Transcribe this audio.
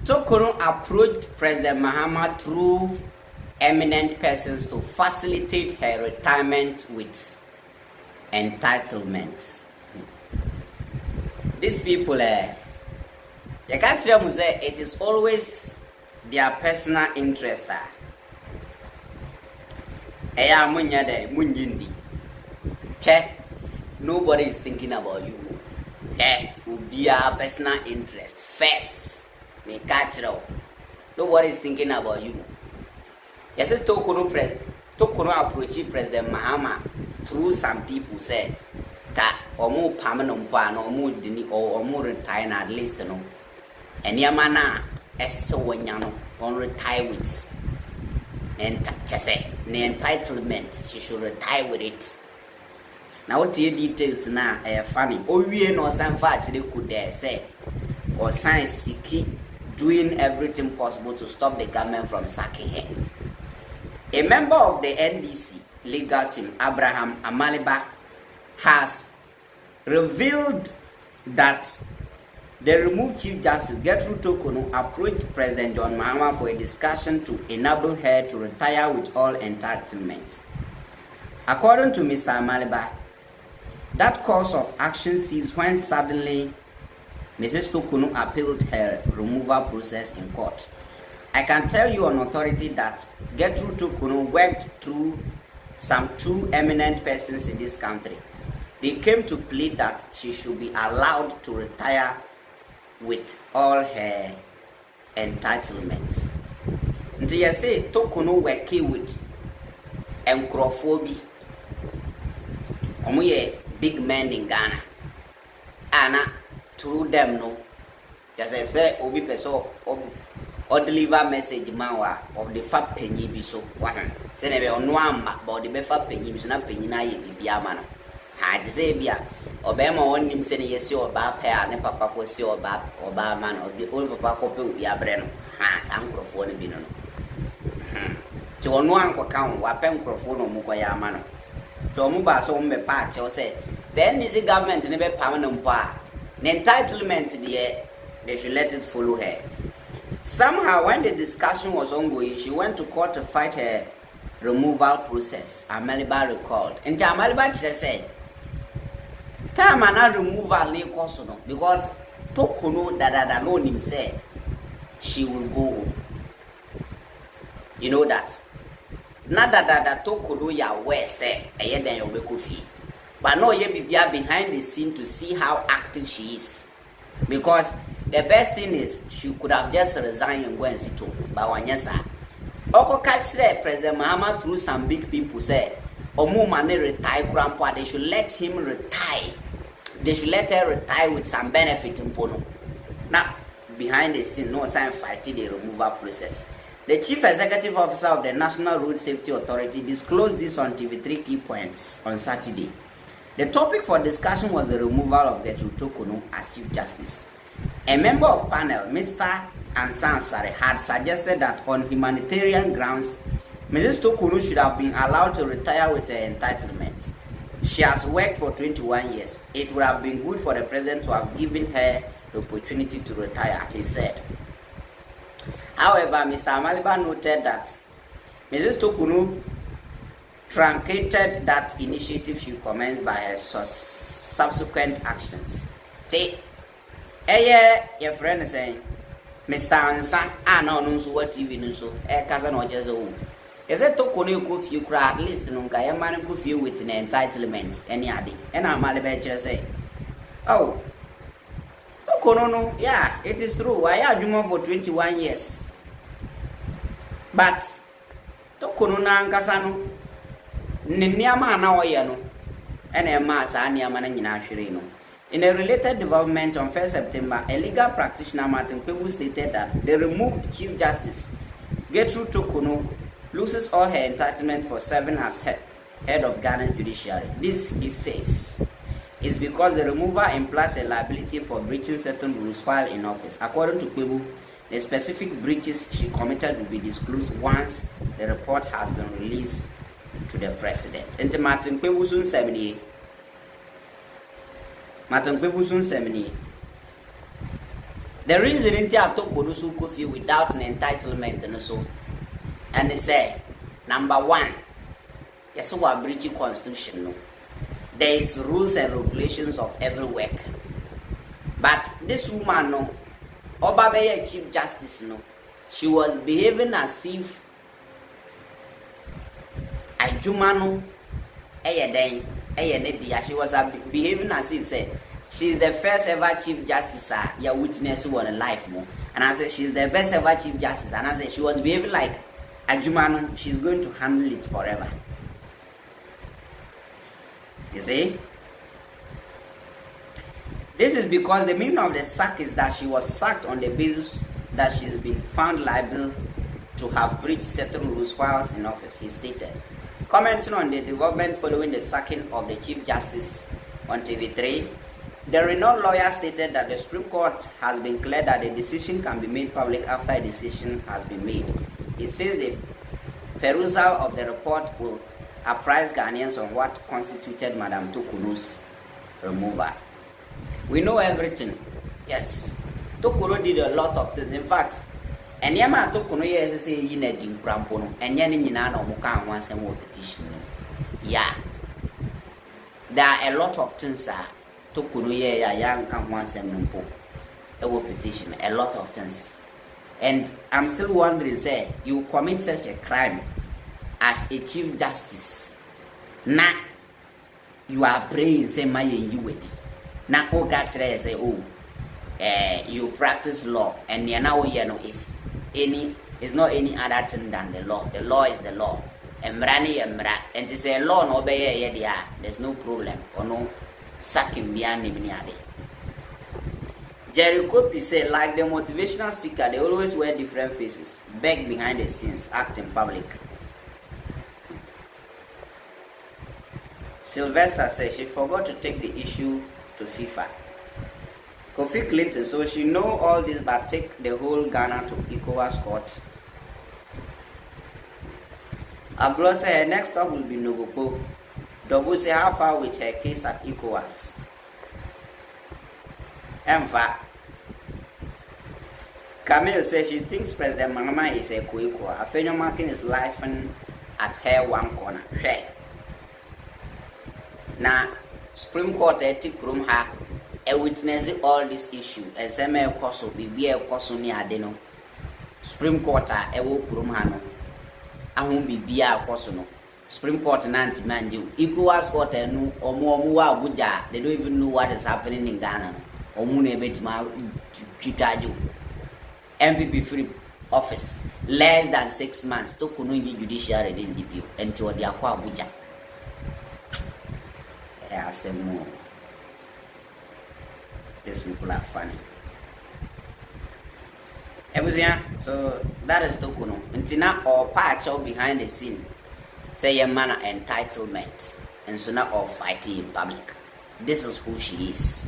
Torkonoo approached President Mahama through eminent persons to facilitate her retirement with entitlements. These people, you can't tell me say it is always their personal interest. Nobody is thinking about you. Will be our personal interest first. Nobody is thinking about you. Yes, Torkonoo approached President Mahama through some people said that omu permanent plan omu dini or omu retire at least no. And yamana eso wanyano on retire with and say the entitlement she should retire with it. Now what the details now funny. Oh we no some fact they could say or science seeking doing everything possible to stop the government from sacking her. A member of the NDC legal team, Abraham Amaliba, has revealed that the removed Chief Justice Gertrude Torkonoo approached President John Mahama for a discussion to enable her to retire with all entitlements. According to Mr. Amaliba, that course of action ceased when suddenly Mrs. Torkonoo appealed her removal process in court. I can tell you on authority that Gertrude Torkonoo worked through some two eminent persons in this country. They came to plead that she should be allowed to retire with all her entitlements. Until you say Torkonoo working with encyclopedia. Omuye big men in Ghana. Anna through them no. Just say obi peso or deliver message mawa of the fat penny be so one. Say never on one but the befa penny is not penny na ye be a man. Had say bia obema on him say yes or ba pair ne papa ko say or ba man or the old papa ko pe be a breno. Ha sam microphone bi no. To on one ko kan wa pen microphone mu ko ya man. To mu ba so me pa che say this government ne be permanent pa. The entitlement they should let it follow her. Somehow, when the discussion was ongoing, she went to court to fight her removal process. Amaliba recalled. And Amaliba said, "Time and removal ne no because Torkonoo that alone him said she will go home. You know that. Not that Torkonoo ya where say a then you will fee. But no ye be behind the scene to see how active she is. Because the best thing is she could have just resigned and go and sit home. But one yes, Oko Kasre, President Mahama through some big people say, Omu mane retire grandpa, they should let him retire. They should let her retire with some benefit in Pono. Now, behind the scene, no sign fighting the removal process. The Chief Executive Officer of the National Road Safety Authority disclosed this on TV3 Key Points on Saturday. The topic for discussion was the removal of Gertrude Torkonoo as Chief Justice. A member of panel, Mr. Ansansare, had suggested that on humanitarian grounds, Mrs. Torkonoo should have been allowed to retire with her entitlement. She has worked for 21 years. It would have been good for the president to have given her the opportunity to retire, he said. However, Mr. Amaliba noted that Mrs. Torkonoo truncated that initiative she commenced by her subsequent actions. See, your friend is saying, Mr. Ansa, I know what TV news, cousin or just a is it Torkonoo could feel at least no guy man could feel with an entitlement any other. And I'm Maliba say, oh, Torkonoo, yeah, it is true. I had you for 21 years. But Torkonoo na Kasano. Ninyama na oyano ene ma sa niama na nyina hwere no. In a related development on 1st September, a legal practitioner Martin Kwebu stated that the removed Chief Justice Gertrude Torkonoo loses all her entitlement for serving as head of Ghana's judiciary. This, he says, is because the removal implies a liability for breaching certain rules while in office. According to Kwebu, the specific breaches she committed will be disclosed once the report has been released to the president. And Martin Kwebusun 70. Martin Kwebusun 70. The reason in Torkonoo so coffee without an entitlement and so, and they say, number one, yes, we are breaching constitution. No, there is rules and regulations of every work. But this woman, no, Obabeya Chief Justice, no, she was behaving as if a Jumano, she was behaving as if say she's the first ever Chief Justice you witness one in life more. And I said she's the best ever Chief Justice. And I said she was behaving like a Jumano, she's going to handle it forever. You see? This is because the meaning of the sack is that she was sacked on the basis that she's been found liable to have breached certain rules while in office, he stated. Commenting on the development following the sacking of the Chief Justice on TV3, the renowned lawyer stated that the Supreme Court has been clear that the decision can be made public after a decision has been made. He says the perusal of the report will apprise Ghanaians on what constituted Madam Torkonoo's removal. We know everything. Yes. Torkonoo did a lot of things. In fact, and Yama Torkonoo yes say in a dim crampono, and Yanin no Mukan once and more petition. Yeah. There are a lot of things Torkonoo yeah young and once and more petition. A lot of things. And I'm still wondering, say, you commit such a crime as a Chief Justice. Now you are praying, say my you with. Now, oh, actually, say, oh, you practice law, and you know, is not any other thing than the law. The law is the law. And to say law no obey, there's no problem or no sucking beyond him. Jerry Kopi said, like the motivational speaker, they always wear different faces, beg behind the scenes, act in public. Sylvester says she forgot to take the issue to FIFA. Kofi Clinton, so she know all this but take the whole Ghana to ECOWAS court. Ablo say her next stop will be Nogopo. Dobu say how far with her case at ECOWAS. Emfa. Camille says she thinks President Mahama is a Kuiko. Afenyo marking is laughing at her one corner. Now, Supreme Court ethic room ha a witnessing all this issue and say me koso bibi e koso ni ade no Supreme Court e wo room ha no ahun bibi a koso no Supreme Court na antimanji ECOWAS court enu omo wa Abuja, they don't even know what is happening in Ghana no omo na ebetima twitaju MPP free office less than 6 months to Torkonoo judiciary dey DPO until they akwa Abuja. I say more. These people are funny. So that is Torkonoo. Until now, or patch out behind the scene. Say a man entitlement. And so now all fighting in public. This is who she is.